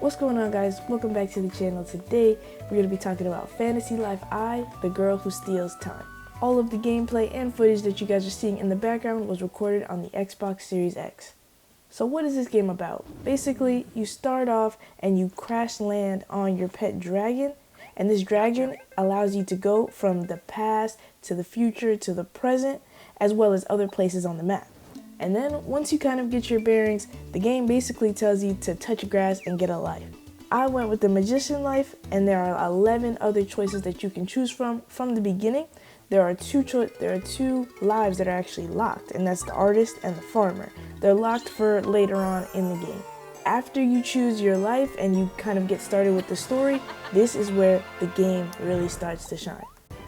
What's going on, guys? Welcome back to the channel. Today we're going to be talking about Fantasy Life I, the girl who steals time. All of the gameplay and footage that you guys are seeing in the background was recorded on the Xbox Series X. So what is this game about? Basically, you start off and you crash land on your pet dragon, and this dragon allows you to go from the past to the future to the present, as well as other places on the map. And then once you kind of get your bearings, the game basically tells you to touch grass and get a life. I went with the Magician life, and there are 11 other choices that you can choose from the beginning. There are two lives that are actually locked, and that's the artist and the farmer. They're locked for later on in the game. After you choose your life and you kind of get started with the story, this is where the game really starts to shine.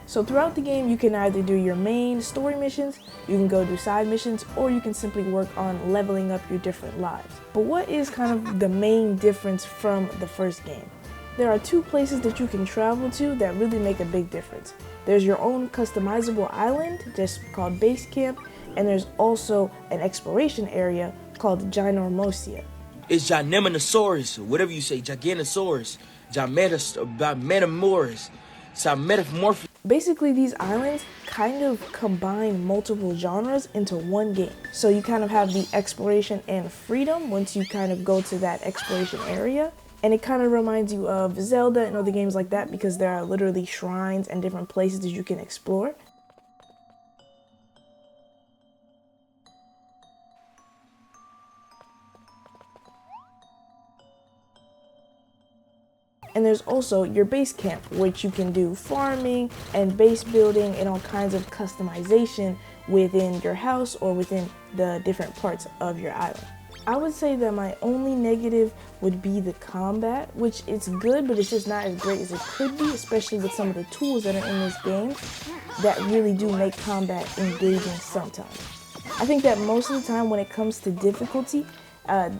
So throughout the game, you can either do your main story missions, you can go do side missions, or you can simply work on leveling up your different lives. But what is kind of the main difference from the first game? There are two places that you can travel to that really make a big difference. There's your own customizable island, just called Base Camp, and there's also an exploration area called Ginormosia. It's Gineminosaurus, whatever you say, Giganosaurus, Metamorphs, Metamorph. Basically, these islands kind of combine multiple genres into one game. So you kind of have the exploration and freedom once you kind of go to that exploration area. And it kind of reminds you of Zelda and other games like that because there are literally shrines and different places that you can explore. And there's also your base camp, which you can do farming and base building and all kinds of customization within your house or within the different parts of your island. I would say that my only negative would be the combat, which it's good, but it's just not as great as it could be, especially with some of the tools that are in this game that really do make combat engaging sometimes. I think that most of the time when it comes to difficulty,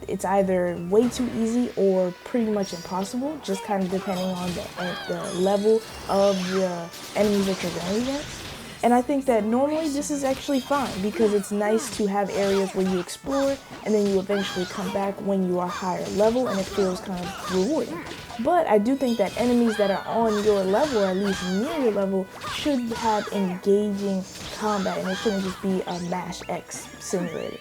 it's either way too easy or pretty much impossible, just kind of depending on the level of the enemies that you're going against. And I think that normally this is actually fine because it's nice to have areas where you explore and then you eventually come back when you are higher level and it feels kind of rewarding. But I do think that enemies that are on your level, or at least near your level, should have engaging combat and it shouldn't just be a Mash X simulator.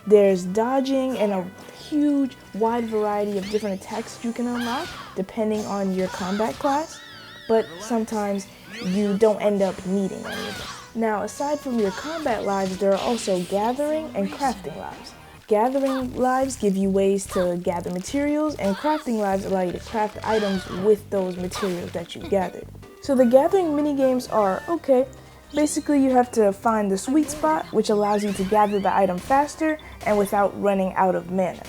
There's dodging and a huge wide variety of different attacks that you can unlock depending on your combat class, but sometimes you don't end up needing any of them. Now, aside from your combat lives, there are also gathering and crafting lives. Gathering lives give you ways to gather materials, and crafting lives allow you to craft items with those materials that you gathered. So the gathering minigames are okay. Basically, you have to find the sweet spot, which allows you to gather the item faster and without running out of mana.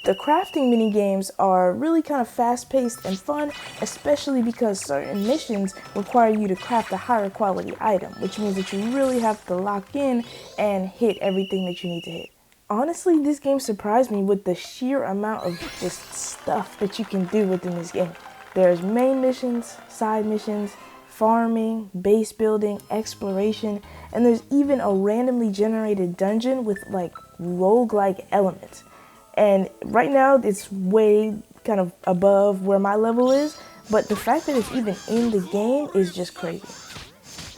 The crafting minigames are really kind of fast-paced and fun, especially because certain missions require you to craft a higher quality item, which means that you really have to lock in and hit everything that you need to hit. Honestly, this game surprised me with the sheer amount of just stuff that you can do within this game. There's main missions, side missions, farming, base building, exploration, and there's even a randomly generated dungeon with like roguelike elements. And right now it's way kind of above where my level is, but the fact that it's even in the game is just crazy.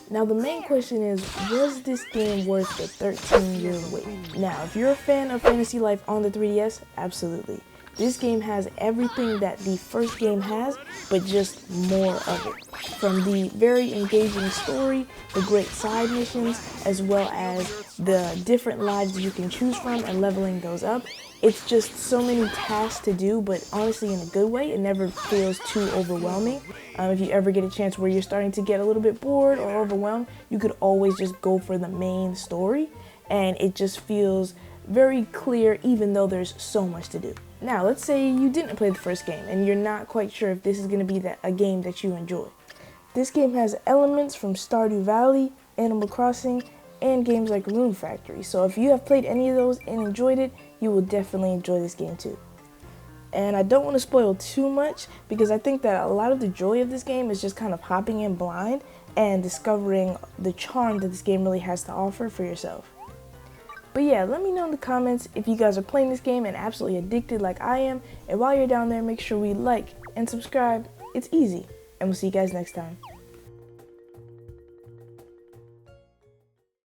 Now the main question is, was this game worth the 13-year wait? Now, if you're a fan of Fantasy Life on the 3DS, absolutely. This game has everything that the first game has, but just more of it. From the very engaging story, the great side missions, as well as the different lives that you can choose from and leveling those up. It's just so many tasks to do, but honestly in a good way. It never feels too overwhelming. If you ever get a chance where you're starting to get a little bit bored or overwhelmed, you could always just go for the main story, and it just feels very clear even though there's so much to do. Now, let's say you didn't play the first game and you're not quite sure if this is going to be a game that you enjoy. This game has elements from Stardew Valley, Animal Crossing, and games like Rune Factory. So if you have played any of those and enjoyed it, you will definitely enjoy this game too. And I don't want to spoil too much because I think that a lot of the joy of this game is just kind of hopping in blind and discovering the charm that this game really has to offer for yourself. But But yeah, let me know in the comments if you guys are playing this game and absolutely addicted like I am. And while you're down there, make sure we like and subscribe. It's easy. And we'll see you guys next time.